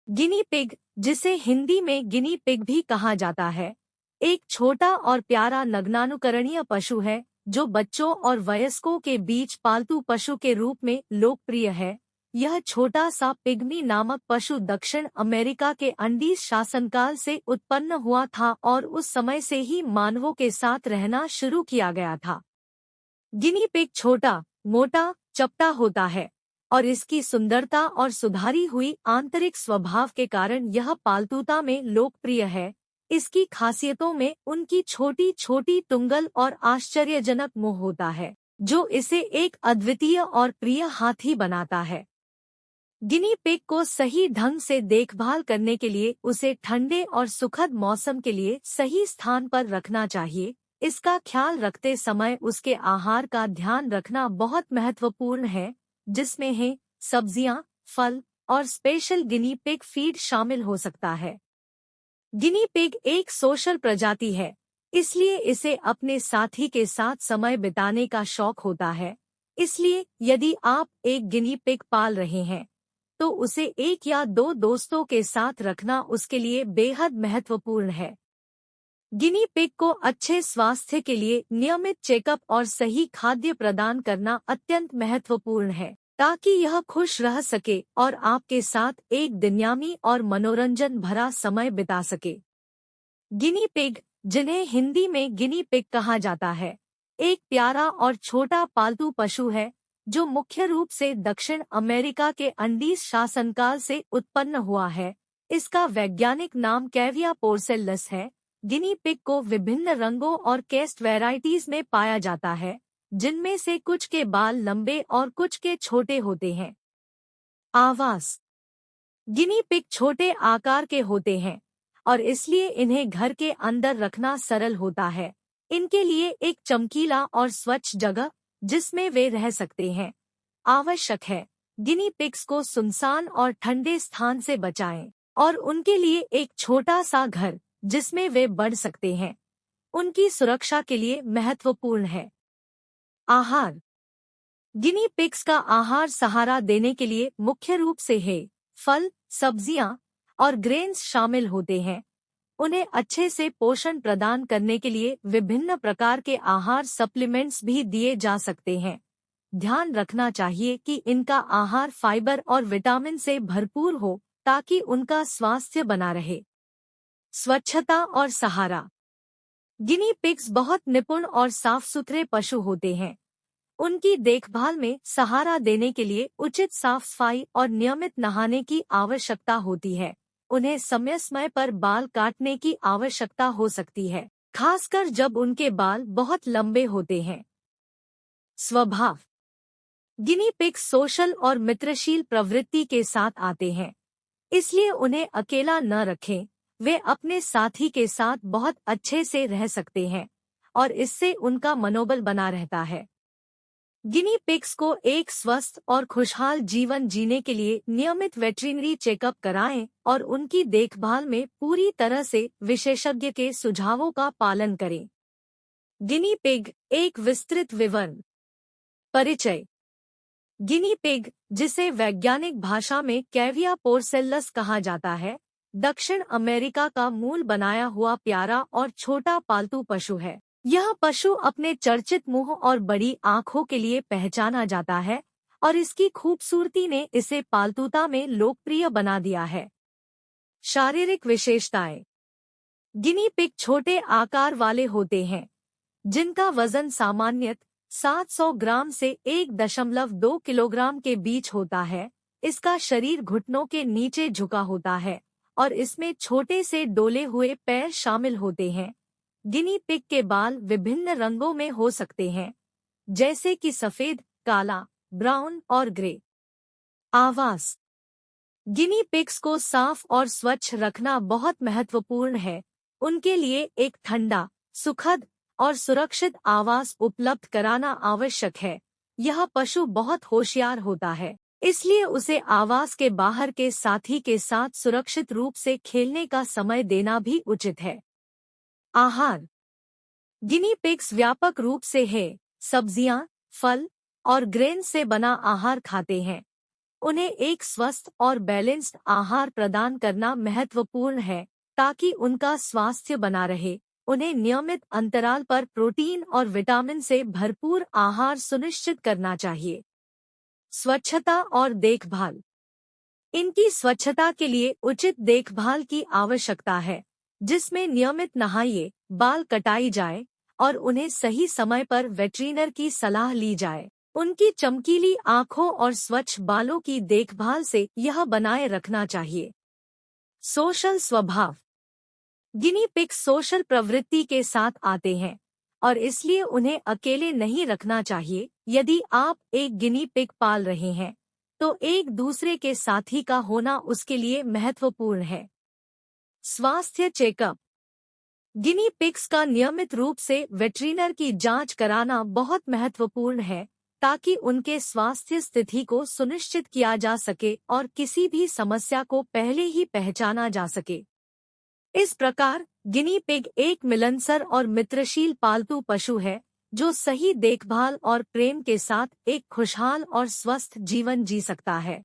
Guinea pig, जिसे हिंदी में guinea pig भी कहा जाता है, एक छोटा और प्यारा नग्नानुकरणीय पशु है जो बच्चों और वयस्कों के बीच पालतू पशु के रूप में लोकप्रिय है। यह छोटा सा पिग्मी नामक पशु दक्षिण अमेरिका के अंडीज शासनकाल से उत्पन्न हुआ था और उस समय से ही मानवों के साथ रहना शुरू किया गया था। गिनी पिग छोटा, मोटा, चपटा होता है और इसकी सुंदरता और सुधारी हुई आंतरिक स्वभाव के कारण यह पालतूता में लोकप्रिय है। इसकी खासियतों में उनकी छोटी छोटी तुंगल और आश्चर्यजनक मुंह होता है, जो इसे एक अद्वितीय और प्रिय हाथी बनाता है। गिनी पिग को सही ढंग से देखभाल करने के लिए उसे ठंडे और सुखद मौसम के लिए सही स्थान पर रखना चाहिए। इसका ख्याल रखते समय उसके आहार का ध्यान रखना बहुत महत्वपूर्ण है, जिसमें है सब्जियां, फल और स्पेशल गिनी पिग फीड शामिल हो सकता है। गिनी पिग एक सोशल प्रजाति है, इसलिए इसे अपने साथी के साथ समय बिताने का शौक होता है। इसलिए यदि आप एक गिनी पिग पाल रहे हैं, तो उसे एक या दो दोस्तों के साथ रखना उसके लिए बेहद महत्वपूर्ण है। गिनी पिग को अच्छे स्वास्थ्य के लिए नियमित चेकअप और सही खाद्य प्रदान करना अत्यंत महत्वपूर्ण है, ताकि यह खुश रह सके और आपके साथ एक दिनयामी और मनोरंजन भरा समय बिता सके। गिनी पिग, जिन्हें हिंदी में गिनी पिग कहा जाता है, एक प्यारा और छोटा पालतू पशु है जो मुख्य रूप से दक्षिण अमेरिका के अंडीज शासनकाल से उत्पन्न हुआ है। इसका वैज्ञानिक नाम कैविया पोर्सेल्लस है। गिनी पिग को विभिन्न रंगों और कैस्ट वैरायटीज में पाया जाता है, जिनमें से कुछ के बाल लंबे और कुछ के छोटे होते हैं। आवास। गिनी पिग छोटे आकार के होते हैं और इसलिए इन्हें घर के अंदर रखना सरल होता है। इनके लिए एक चमकीला और स्वच्छ जगह जिसमें वे रह सकते हैं आवश्यक है। गिनी पिग्स को सुनसान और ठंडे स्थान से बचाएं और उनके लिए एक छोटा सा घर जिसमें वे बढ़ सकते हैं, उनकी सुरक्षा के लिए महत्वपूर्ण है। आहार। गिनी पिग्स का आहार सहारा देने के लिए मुख्य रूप से है फल, सब्जियां और ग्रेन्स शामिल होते हैं। उन्हें अच्छे से पोषण प्रदान करने के लिए विभिन्न प्रकार के आहार सप्लीमेंट्स भी दिए जा सकते हैं। ध्यान रखना चाहिए कि इनका आहार फाइबर और विटामिन से भरपूर हो ताकि उनका स्वास्थ्य बना रहे। स्वच्छता और सहारा। गिनी पिग्स बहुत निपुण और साफ सुथरे पशु होते हैं। उनकी देखभाल में सहारा देने के लिए उचित साफ सफाई और नियमित नहाने की आवश्यकता होती है। उन्हें समय समय पर बाल काटने की आवश्यकता हो सकती है, खासकर जब उनके बाल बहुत लंबे होते हैं। स्वभाव। गिनी पिग्स सोशल और मित्रशील प्रवृत्ति के साथ आते हैं, इसलिए उन्हें अकेला न रखें। वे अपने साथी के साथ बहुत अच्छे से रह सकते हैं और इससे उनका मनोबल बना रहता है। गिनी पिग्स को एक स्वस्थ और खुशहाल जीवन जीने के लिए नियमित वेटरिनरी चेकअप कराएं और उनकी देखभाल में पूरी तरह से विशेषज्ञ के सुझावों का पालन करें। गिनी पिग एक विस्तृत विवरण। परिचय। गिनी पिग, जिसे वैज्ञानिक भाषा में कैविया पोर्सेल्लस कहा जाता है, दक्षिण अमेरिका का मूल बनाया हुआ प्यारा और छोटा पालतू पशु है। यह पशु अपने चर्चित मुंह और बड़ी आँखों के लिए पहचाना जाता है और इसकी खूबसूरती ने इसे पालतूता में लोकप्रिय बना दिया है। शारीरिक विशेषताएं। गिनी पिग छोटे आकार वाले होते हैं, जिनका वजन सामान्यतः 700 ग्राम से 1.2 किलोग्राम के बीच होता है। इसका शरीर घुटनों के नीचे झुका होता है और इसमें छोटे से डोले हुए पैर शामिल होते हैं। गिनी पिग के बाल विभिन्न रंगों में हो सकते हैं, जैसे कि सफेद, काला, ब्राउन और ग्रे। आवास। गिनी पिग्स को साफ और स्वच्छ रखना बहुत महत्वपूर्ण है। उनके लिए एक ठंडा, सुखद और सुरक्षित आवास उपलब्ध कराना आवश्यक है। यह पशु बहुत होशियार होता है, इसलिए उसे आवास के बाहर के साथी के साथ सुरक्षित रूप से खेलने का समय देना भी उचित है। आहार। गिनी पिग्स व्यापक रूप से है सब्जियां, फल और ग्रेन से बना आहार खाते हैं। उन्हें एक स्वस्थ और बैलेंस्ड आहार प्रदान करना महत्वपूर्ण है ताकि उनका स्वास्थ्य बना रहे। उन्हें नियमित अंतराल पर प्रोटीन और विटामिन से भरपूर आहार सुनिश्चित करना चाहिए। स्वच्छता और देखभाल। इनकी स्वच्छता के लिए उचित देखभाल की आवश्यकता है, जिसमें नियमित नहाइए, बाल कटाई जाए और उन्हें सही समय पर वेटरिनर की सलाह ली जाए। उनकी चमकीली आंखों और स्वच्छ बालों की देखभाल से यह बनाए रखना चाहिए। सोशल स्वभाव। गिनी पिग्स सोशल प्रवृत्ति के साथ आते हैं और इसलिए उन्हें अकेले नहीं रखना चाहिए। यदि आप एक गिनी पिग पाल रहे हैं तो एक दूसरे के साथी का होना उसके लिए महत्वपूर्ण है। स्वास्थ्य चेकअप। गिनी पिग्स का नियमित रूप से वेटरिनर की जांच कराना बहुत महत्वपूर्ण है ताकि उनके स्वास्थ्य स्थिति को सुनिश्चित किया जा सके और किसी भी समस्या को पहले ही पहचाना जा सके। इस प्रकार गिनी पिग एक मिलनसार और मित्रशील पालतू पशु है जो सही देखभाल और प्रेम के साथ एक खुशहाल और स्वस्थ जीवन जी सकता है।